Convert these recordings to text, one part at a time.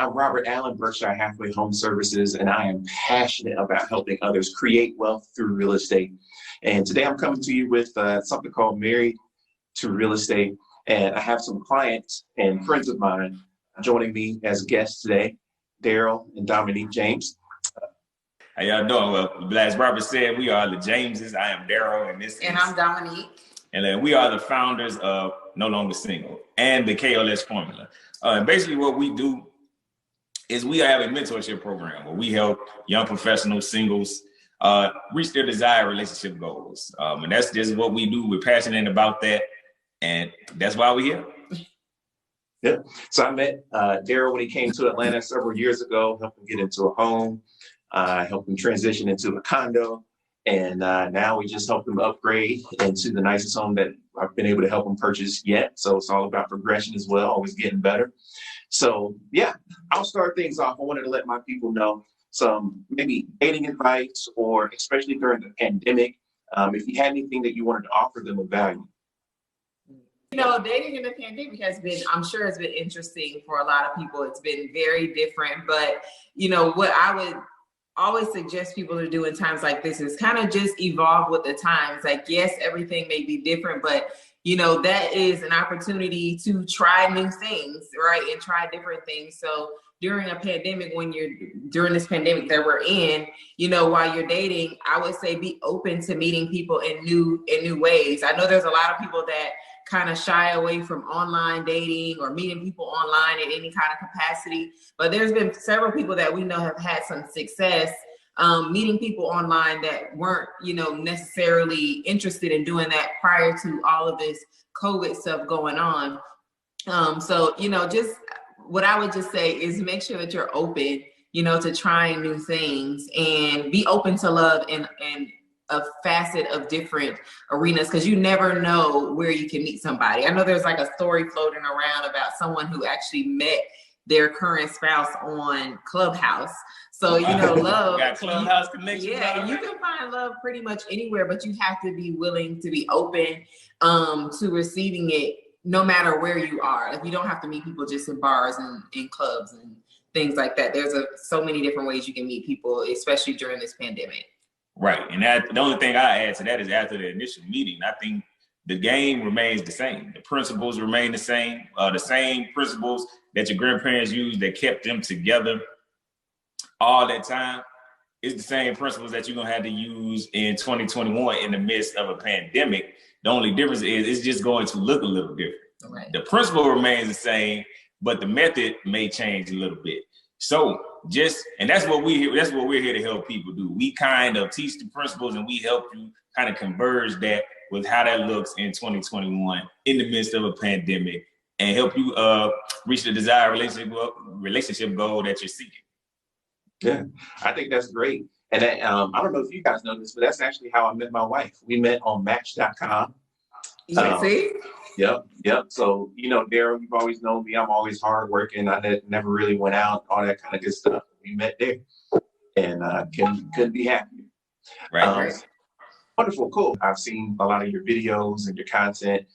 I'm Robert Allen, Berkshire Hathaway Home Services, and I am passionate about helping others create wealth through real estate. And today I'm coming to you with something called Married to Real Estate. And I have some clients and friends of mine joining me as guests today, Daryl and Dominique James. How y'all doing? Well, as Robert said, we are the Jameses. I am Daryl, and I'm Dominique. And we are the founders of No Longer Single and the KLS Formula. And basically what we do is we have a mentorship program where we help young professionals, singles, reach their desired relationship goals. And that's just what we do. We're passionate about that. And that's why we're here. Yeah. So I met Daryl when he came to Atlanta several years ago, helped him get into a home, helped him transition into a condo. And now we just helped him upgrade into the nicest home that I've been able to help him purchase yet. So it's all about progression as well, always getting better. So yeah, I'll start things off. I wanted to let my people know some maybe dating advice, or especially during the pandemic, if you had anything that you wanted to offer them of value. You know, dating in the pandemic has been, I'm sure it's been interesting for a lot of people. It's been very different, but you know, what I would always suggest people to do in times like this is kind of just evolve with the times. Like, yes, everything may be different, but you know, that is an opportunity to try new things, right? And try different things. So during a pandemic, during this pandemic that we're in, you know, while you're dating, I would say be open to meeting people in new ways. I know there's a lot of people that kind of shy away from online dating or meeting people online in any kind of capacity. But there's been several people that we know have had some success meeting people online that weren't, you know, necessarily interested in doing that prior to all of this COVID stuff going on. So, you know, just what I would just say is make sure that you're open, you know, to trying new things, and be open to love and a facet of different arenas, because you never know where you can meet somebody. I know there's like a story floating around about someone who actually met their current spouse on Clubhouse. So, you know, love. Got Clubhouse connection. Yeah, you can find love pretty much anywhere, but you have to be willing to be open to receiving it no matter where you are. Like, you don't have to meet people just in bars and in clubs and things like that. There's so many different ways you can meet people, especially during this pandemic. Right. And the only thing I add to that is after the initial meeting, I think the game remains the same. The principles remain the same principles that your grandparents used that kept them together all that time. It's the same principles that you're going to have to use in 2021 in the midst of a pandemic. The only difference is it's just going to look a little different. Right. The principle remains the same, but the method may change a little bit. So and that's what we're here to help people do. We kind of teach the principles, and we help you kind of converge that with how that looks in 2021 in the midst of a pandemic, and help you reach the desired relationship goal that you're seeking. Yeah, I think that's great. And I don't know if you guys know this, but that's actually how I met my wife. We met on Match.com. See? Yep. So, you know, Daryl, you've always known me. I'm always hardworking. I never really went out, all that kind of good stuff. We met there, and couldn't be happier. Right. Wonderful, cool. I've seen a lot of your videos and your content.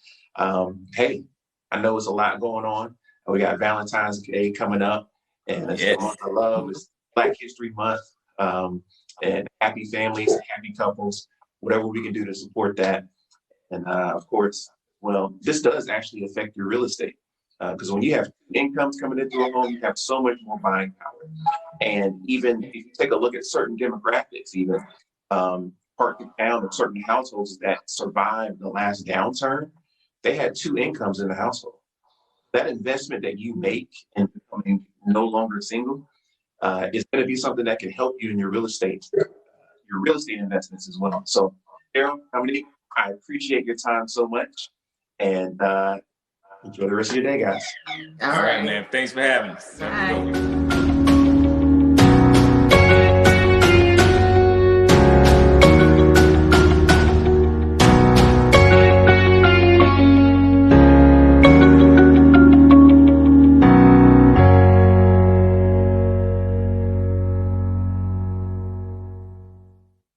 Hey, I know it's a lot going on. We got Valentine's Day coming up, and it's the month of love. It's Black History Month, and happy families, happy couples, whatever we can do to support that. And of course, well, this does actually affect your real estate, because when you have incomes coming into a home, you have so much more buying power. And even if you take a look at certain demographics, even part of town of certain households that survived the last downturn, they had two incomes in the household. That investment that you make in becoming no longer single is going to be something that can help you in your real estate investments as well. So, Daryl, Dominique, I appreciate your time so much. And enjoy the rest of your day, guys. All right, man. Thanks for having us. Bye.